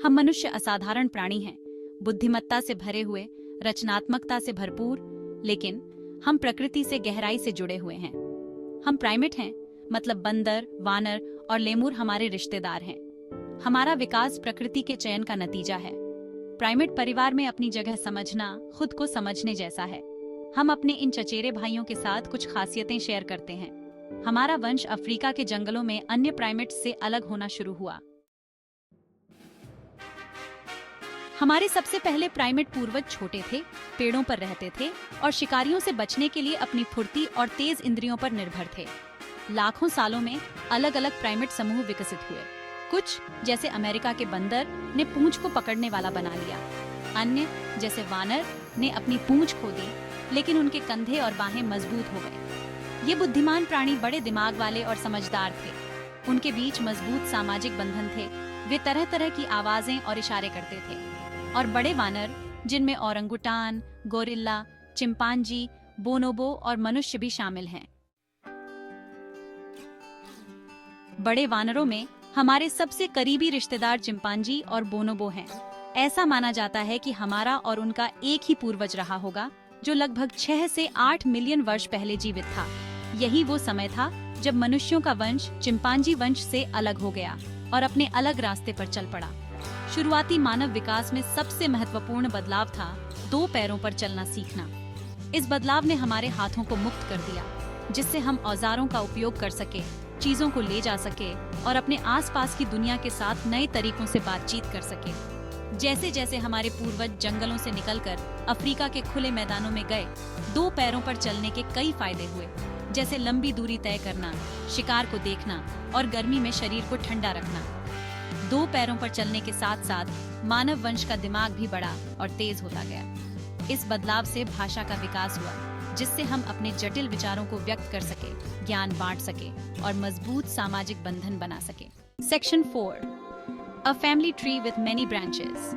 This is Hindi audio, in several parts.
हम मनुष्य असाधारण प्राणी हैं, बुद्धिमत्ता से भरे हुए, रचनात्मकता से भरपूर, लेकिन हम प्रकृति से गहराई से जुड़े हुए हैं। हम प्राइमेट हैं, मतलब बंदर, वानर और लेमूर हमारे रिश्तेदार हैं। हमारा विकास प्रकृति के चयन का नतीजा है। प्राइमेट परिवार में अपनी जगह समझना खुद को समझने जैसा है। हम अपने इन चचेरे भाइयों के साथ कुछ खासियतें शेयर करते हैं। हमारा वंश अफ्रीका के जंगलों में अन्य प्राइमेट्स से अलग होना शुरू हुआ। हमारे सबसे पहले प्राइमेट पूर्वज छोटे थे, पेड़ों पर रहते थे और शिकारियों से बचने के लिए अपनी फुर्ती और तेज इंद्रियों पर निर्भर थे। लाखों सालों में अलग अलग प्राइमेट समूह विकसित हुए। कुछ, जैसे अमेरिका के बंदर, ने पूंछ को पकड़ने वाला बना लिया। अन्य, जैसे वानर, ने अपनी पूंछ खो दी, लेकिन उनके कंधे और बाहें मजबूत हो गए। ये बुद्धिमान प्राणी बड़े दिमाग वाले और समझदार थे। उनके बीच मजबूत सामाजिक बंधन थे। वे तरह तरह की आवाजें और इशारे करते थे। और बड़े वानर, जिनमें ओरंगुटान, गोरिल्ला, चिंपांजी, बोनोबो और मनुष्य भी शामिल हैं। बड़े वानरों में हमारे सबसे करीबी रिश्तेदार चिंपांजी और बोनोबो हैं। ऐसा माना जाता है कि हमारा और उनका एक ही पूर्वज रहा होगा, जो लगभग 6 से 8 मिलियन वर्ष पहले जीवित था। यही वो समय था जब मनुष्यों का वंश चिंपांजी वंश से अलग हो गया और अपने अलग रास्ते पर चल पड़ा। शुरुआती मानव विकास में सबसे महत्वपूर्ण बदलाव था 2 पैरों पर चलना सीखना। इस बदलाव ने हमारे हाथों को मुक्त कर दिया, जिससे हम औजारों का उपयोग कर सके, चीजों को ले जा सके और अपने आसपास की दुनिया के साथ नए तरीकों से बातचीत कर सके। जैसे जैसे हमारे पूर्वज जंगलों से निकलकर अफ्रीका के खुले मैदानों में गए, 2 पैरों पर चलने के कई फायदे हुए, जैसे लंबी दूरी तय करना, शिकार को देखना और गर्मी में शरीर को ठंडा रखना। 2 पैरों पर चलने के साथ साथ मानव वंश का दिमाग भी बड़ा और तेज होता गया। इस बदलाव से भाषा का विकास हुआ, जिससे हम अपने जटिल विचारों को व्यक्त कर सके, ज्ञान बांट सके और मजबूत सामाजिक बंधन बना सके। Section 4, A family tree with many branches।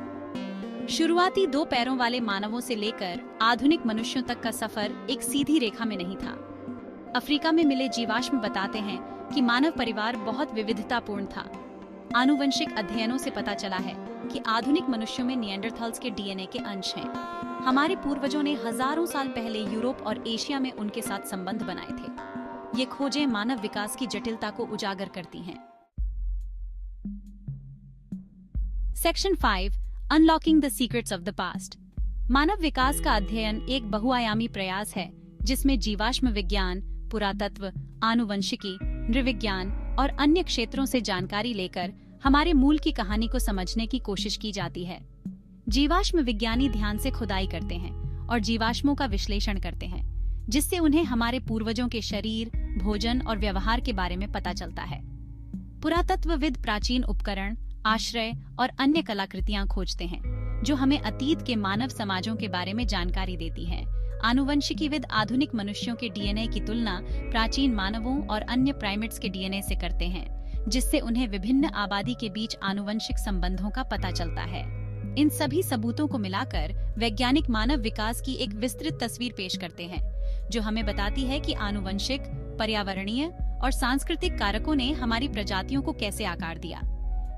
शुरुआती 2 पैरों वाले मानवों से लेकर आधुनिक मनुष्यों तक का सफर एक सीधी रेखा में नहीं था। अफ्रीका में मिले जीवाश्म बताते हैं कि मानव परिवार बहुत विविधतापूर्ण था। आनुवंशिक अध्ययनों से पता चला है कि आधुनिक मनुष्यों में निएंडरथाल्स के डीएनए के अंश हैं। हमारे पूर्वजों ने हजारों साल पहले यूरोप और एशिया में उनके साथ संबंध बनाए थे। ये खोजें मानव विकास की जटिलता को उजागर करती हैं। Section 5, unlocking the secrets of the past. मानव विकास का अध्ययन एक बहुआयामी प्रयास है, जिसमें जीवाश्म विज्ञान, पुरातत्व, आनुवंशिकी, नृविज्ञान और अन्य क्षेत्रों से जानकारी लेकर हमारे मूल की कहानी को समझने की कोशिश की जाती है। जीवाश्म विज्ञानी ध्यान से खुदाई करते हैं और जीवाश्मों का विश्लेषण करते हैं, जिससे उन्हें हमारे पूर्वजों के शरीर, भोजन और व्यवहार के बारे में पता चलता है। पुरातत्वविद प्राचीन उपकरण, आश्रय और अन्य कलाकृतियां खोजते हैं, जो हमें अतीत के मानव समाजों के बारे में जानकारी देती हैं। आनुवंशिकीविद आधुनिक मनुष्यों के डीएनए की तुलना प्राचीन मानवों और अन्य प्राइमेट्स के डीएनए से करते हैं, जिससे उन्हें विभिन्न आबादी के बीच आनुवंशिक संबंधों का पता चलता है। इन सभी सबूतों को मिलाकर वैज्ञानिक मानव विकास की एक विस्तृत तस्वीर पेश करते हैं, जो हमें बताती है कि आनुवंशिक, पर्यावरणीय और सांस्कृतिक कारकों ने हमारी प्रजातियों को कैसे आकार दिया।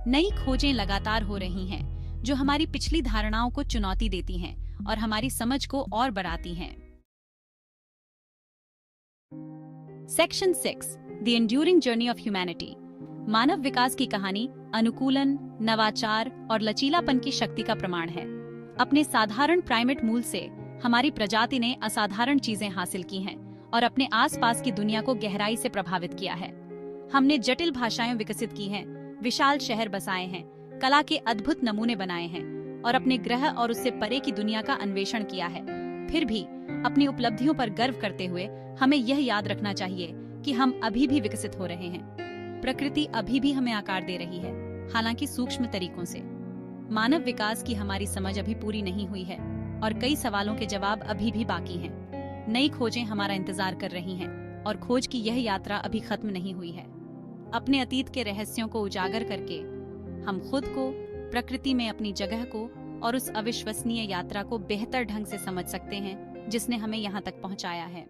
नई खोजें लगातार हो रही हैं, जो हमारी पिछली धारणाओं को चुनौती देती हैं और हमारी समझ को और बढ़ाती हैं। Section 6, the enduring journey of humanity. मानव विकास की कहानी अनुकूलन, नवाचार और लचीलापन की शक्ति का प्रमाण है। अपने साधारण प्राइमेट मूल से हमारी प्रजाति ने असाधारण चीजें हासिल की हैं और अपने आसपास की दुनिया को गहराई से प्रभावित किया है। हमने जटिल भाषाएं विकसित की हैं, विशाल शहर बसाए हैं, कला के अद्भुत नमूने बनाए हैं और अपने ग्रह और उससे परे की दुनिया का अन्वेषण किया है। फिर भी अपनी उपलब्धियों पर गर्व करते हुए हमें यह याद रखना चाहिए कि हम अभी भी विकसित हो रहे हैं। प्रकृति अभी भी हमें आकार दे रही है, हालांकि सूक्ष्म तरीकों से। मानव विकास की हमारी समझ अभी पूरी नहीं हुई है और कई सवालों के जवाब अभी भी बाकी हैं। नई खोजें हमारा इंतजार कर रही हैं और खोज की यह यात्रा अभी खत्म नहीं हुई है। अपने अतीत के रहस्यों को उजागर करके हम खुद को, प्रकृति में अपनी जगह को और उस अविश्वसनीय यात्रा को बेहतर ढंग से समझ सकते हैं, जिसने हमें यहाँ तक पहुँचाया है।